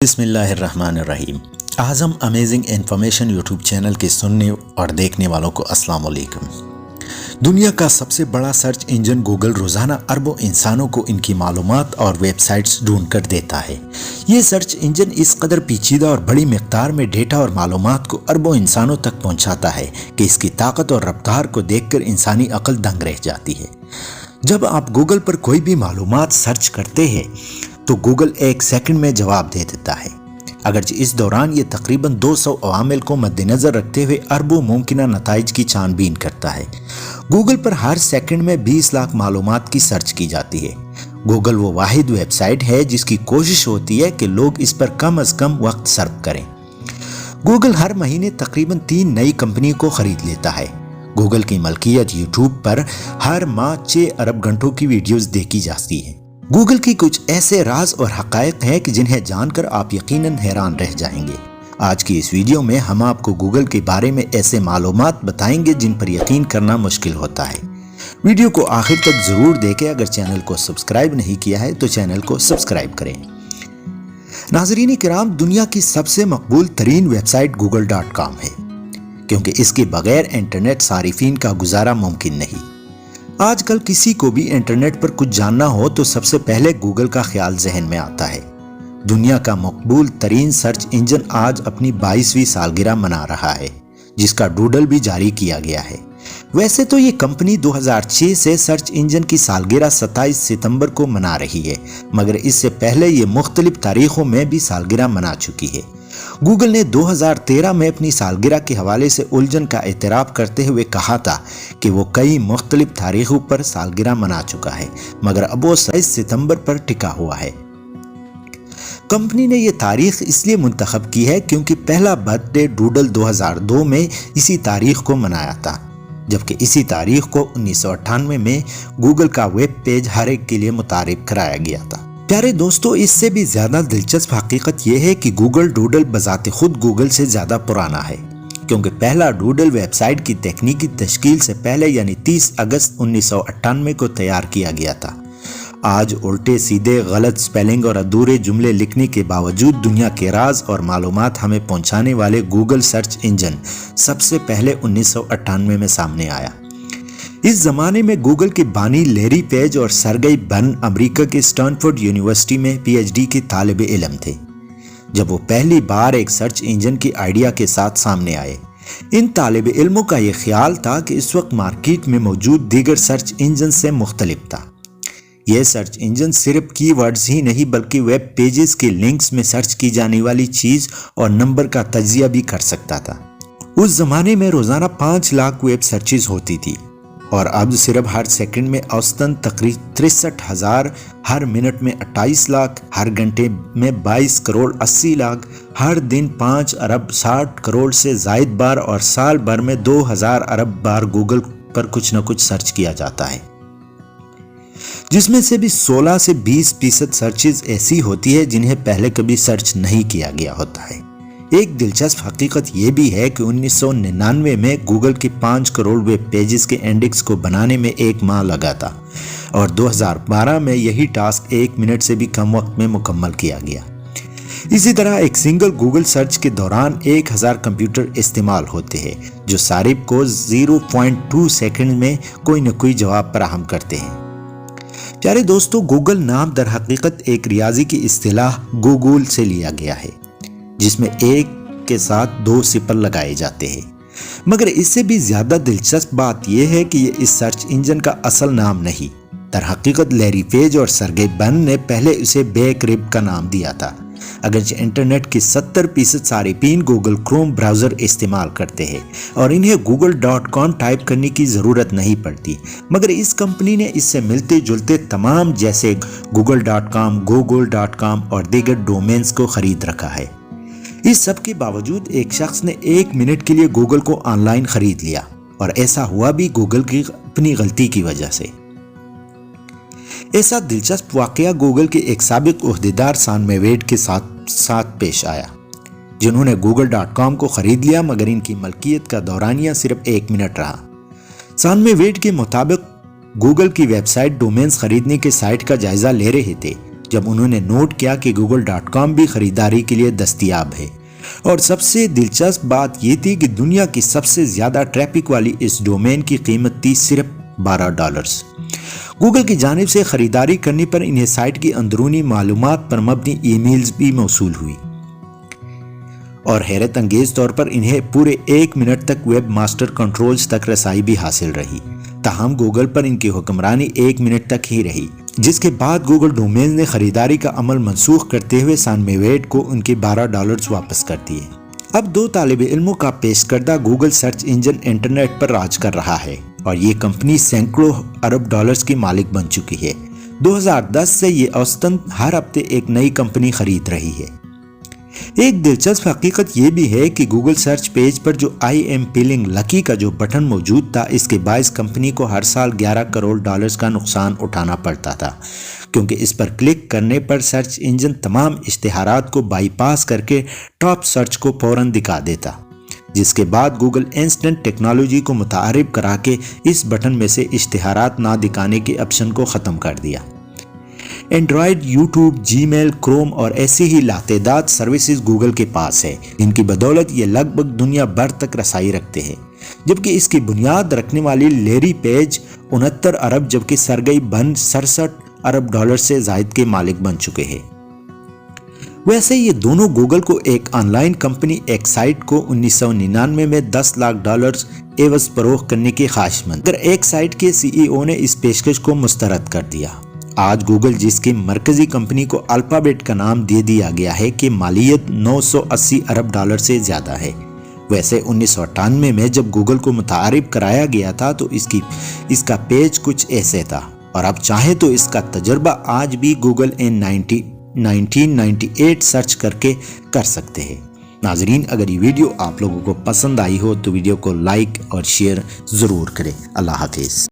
बिस्मिल्लाहिर्रहमानिर्रहीम। आज़म amazing information YouTube channel के सुनने और देखने वालों को अस्सलाम वालेकुम। दुनिया का सबसे बड़ा सर्च इंजन गूगल रोज़ाना अरबों इंसानों को इनकी मालूमात और वेबसाइट्स ढूंढ कर देता है। ये सर्च इंजन इस कदर पेचीदा और बड़ी मिक़दार में डेटा और मालूमात को अरबों इंसानों तक पहुंचाता है कि इसकी ताकत और रफ्तार को देखकर इंसानी अक्ल दंग रह जाती है। जब आप गूगल पर कोई भी मालूमात सर्च करते हैं तो गूगल एक सेकंड में जवाब दे देता है, अगरचे इस दौरान ये तकरीबन 200 अवामिल को मद्देनजर रखते हुए अरबों मुमकिना नताइज की छानबीन करता है। गूगल पर हर सेकंड में 20 लाख मालूमात की सर्च की जाती है। गूगल वो वाहिद वेबसाइट है जिसकी कोशिश होती है कि लोग इस पर कम अज कम वक्त सर्फ करें। गूगल हर महीने तकरीबन 3 नई कंपनी को खरीद लेता है। गूगल की मलकियत यूट्यूब पर हर माह 6 अरब घंटों की वीडियोस देखी जाती है। गूगल की कुछ ऐसे राज और हकायक हैं कि जिन्हें जानकर आप यकीनन हैरान रह जाएंगे। आज की इस वीडियो में हम आपको गूगल के बारे में ऐसे मालूमात बताएंगे जिन पर यकीन करना मुश्किल होता है। वीडियो को आखिर तक जरूर देखें। अगर चैनल को सब्सक्राइब नहीं किया है तो चैनल को सब्सक्राइब करें। नाज़रीन किराम, दुनिया की सबसे मकबूल तरीन वेबसाइट google.com है, क्योंकि इसके बगैर इंटरनेट सारिफीन का गुजारा मुमकिन नहीं। आजकल किसी को भी इंटरनेट पर कुछ जानना हो तो सबसे पहले गूगल का ख्याल जहन में आता है। दुनिया का मकबूल तरीन सर्च इंजन आज अपनी 22वीं सालगिरह मना रहा है, जिसका डूडल भी जारी किया गया है। वैसे तो ये कंपनी 2006 से सर्च इंजन की सालगिरह 27 सितंबर को मना रही है, मगर इससे पहले ये मुख्तलिफ तारीखों में भी सालगिरह मना चुकी है। गूगल ने 2013 में अपनी सालगिरह के हवाले से उलझन का एतराफ़ करते हुए कहा था कि वो कई मुख्तलिफ तारीखों पर सालगिरह मना चुका है, मगर अब वो 27 सितंबर पर टिका हुआ है। कंपनी ने यह तारीख इसलिए मुंतखब की है क्योंकि पहला बर्थडे डूडल 2002 में इसी तारीख को मनाया था, जबकि इसी तारीख को 1998 में गूगल का वेब पेज हर एक के लिए मुतारिफ कराया गया था। प्यारे दोस्तों, इससे भी ज्यादा दिलचस्प हकीकत यह है कि गूगल डूडल बजाते खुद गूगल से ज्यादा पुराना है, क्योंकि पहला डूडल वेबसाइट की तकनीकी तश्कील से पहले यानी 30 अगस्त 1998 को तैयार किया गया था। आज उल्टे सीधे गलत स्पेलिंग और अधूरे जुमले लिखने के बावजूद दुनिया के राज और मालूमात हमें पहुंचाने वाले गूगल सर्च इंजन सबसे पहले 1998 में सामने आया। इस जमाने में गूगल के बानी लैरी पेज और सरगेई ब्रिन अमेरिका के स्टैनफोर्ड यूनिवर्सिटी में पीएचडी के तालिब इल्म थे जब वो पहली बार एक सर्च इंजन की आइडिया के साथ सामने आए। इन तालिब इल्मों का यह ख्याल था कि इस वक्त मार्केट में मौजूद दीगर सर्च इंजन से मुख्तलिफ था। यह सर्च इंजन सिर्फ कीवर्ड्स ही नहीं बल्कि वेब पेजेस के लिंक्स में सर्च की जाने वाली चीज और नंबर का तज्जिया भी कर सकता था। उस जमाने में रोजाना 5 लाख वेब सर्चेज होती थी और अब सिर्फ हर सेकंड में औसतन तकरीबन 63,000, हर मिनट में 28 लाख, हर घंटे में 22 करोड़ 80 लाख, हर दिन 5 अरब 60 करोड़ से जायद बार और साल भर में 2000 अरब बार गूगल पर कुछ न कुछ सर्च किया जाता है, जिसमें से भी 16 से 20% सर्चेज ऐसी होती है जिन्हें पहले कभी सर्च नहीं किया गया होता है। एक दिलचस्प हकीकत यह भी है कि 1999 में गूगल के 5 करोड़ वेब पेजेस के इंडेक्स को बनाने में 1 माह लगा था और 2012 में यही टास्क 1 मिनट से भी कम वक्त में मुकम्मल किया गया। इसी तरह एक सिंगल गूगल सर्च के दौरान 1000 कंप्यूटर इस्तेमाल होते हैं जो सारिफ को 0.2 सेकंड में कोई न कोई जवाब फराहम करते हैं। प्यारे दोस्तों, गूगल नाम दर हकीकत एक रियाजी की इस्तिलाह गूगल से लिया गया है, जिसमें एक के साथ 2 सिफर लगाए जाते हैं। मगर इससे भी ज्यादा दिलचस्प बात यह है कि यह इस सर्च इंजन का असल नाम नहीं, दर हकीकत लैरी पेज और सरगेई ब्रिन ने पहले उसे बेक रिब का नाम दिया था। अगरचे इंटरनेट के 70% सारिफीन गूगल क्रोम ब्राउज़र इस्तेमाल करते हैं और इन्हें google.com टाइप करने की ज़रूरत नहीं पड़ती, मगर इस कंपनी ने इससे मिलते जुलते तमाम जैसे google.com, google.com और दीगर डोमेन्स को खरीद रखा है। इस सब के बावजूद एक शख्स ने 1 मिनट के लिए गूगल को ऑनलाइन खरीद लिया और ऐसा हुआ भी गूगल की अपनी गलती की वजह से। ऐसा दिलचस्प वाकया गूगल के एक साबिक ओहदेदार सान मेवेड के साथ पेश आया, जिन्होंने google.com को खरीद लिया मगर इनकी मलकियत का दौरानिया सिर्फ 1 मिनट रहा। सान मेवेड के मुताबिक गूगल की वेबसाइट डोमेन्स खरीदने के साइट का जायजा ले रहे थे جب انہوں نے نوٹ کیا کہ google.com بھی خریداری کے لیے دستیاب ہے۔ اور سب سے دلچسپ بات یہ تھی کہ دنیا کی سب سے زیادہ ٹریفک والی اس ڈومین کی قیمت تھی صرف $12۔ گوگل کی جانب سے خریداری کرنے پر انہیں سائٹ کی اندرونی معلومات پر مبنی ای میلز بھی موصول ہوئی، اور حیرت انگیز طور پر انہیں پورے 1 منٹ تک ویب ماسٹر کنٹرولز تک رسائی بھی حاصل رہی۔ تاہم گوگل پر ان کی حکمرانی 1 منٹ تک ہی رہی، جس کے بعد گوگل ڈومینز نے خریداری کا عمل منسوخ کرتے ہوئے سانمیویٹ کو ان کے $12 واپس کر دیے۔ اب 2 طالب علموں کا پیش کردہ گوگل سرچ انجن انٹرنیٹ پر راج کر رہا ہے، اور یہ کمپنی سینکڑوں ارب ڈالرز کی مالک بن چکی ہے۔ 2010 سے یہ اوسطاً ہر ہفتے ایک نئی کمپنی خرید رہی ہے۔ ایک دلچسپ حقیقت یہ بھی ہے کہ گوگل سرچ پیج پر جو آئی ایم فیلنگ لکی کا جو بٹن موجود تھا، اس کے باعث کمپنی کو ہر سال $11 کروڑ کا نقصان اٹھانا پڑتا تھا، کیونکہ اس پر کلک کرنے پر سرچ انجن تمام اشتہارات کو بائی پاس کر کے ٹاپ سرچ کو فوراً دکھا دیتا، جس کے بعد گوگل انسٹنٹ ٹیکنالوجی کو متعارف کرا کے اس بٹن میں سے اشتہارات نہ دکھانے کے آپشن کو ختم کر دیا۔ اینڈرائیڈ، یوٹیوب، جی میل، کروم اور ایسی ہی لاتعداد سروسز گوگل کے پاس ہے، جن کی بدولت یہ لگ بھگ دنیا بھر تک رسائی رکھتے ہیں، جبکہ اس کی بنیاد رکھنے والی لیری پیج 69 ارب جبکہ سرگئی برن $67 ارب سے زائد کے مالک بن چکے ہیں۔ ویسے یہ دونوں گوگل کو ایک آن لائن کمپنی ایکسائٹ کو 1999 میں $10 لاکھ عوض فروخت کرنے کے خواہشمند، مگر ایکسائٹ کے سی ای او نے اس پیشکش کو مسترد کر دیا۔ آج گوگل، جس کی مرکزی کمپنی کو الفابیٹ کا نام دے دیا گیا ہے، کہ مالیت $980 ارب سے زیادہ ہے۔ ویسے 1998 میں جب گوگل کو متعارف کرایا گیا تھا تو اس کا پیج کچھ ایسے تھا، اور آپ چاہیں تو اس کا تجربہ آج بھی گوگل ان 1998 سرچ کر کے کر سکتے ہیں۔ ناظرین، اگر یہ ویڈیو آپ لوگوں کو پسند آئی ہو تو ویڈیو کو لائک اور شیئر ضرور کریں۔ اللہ حافظ۔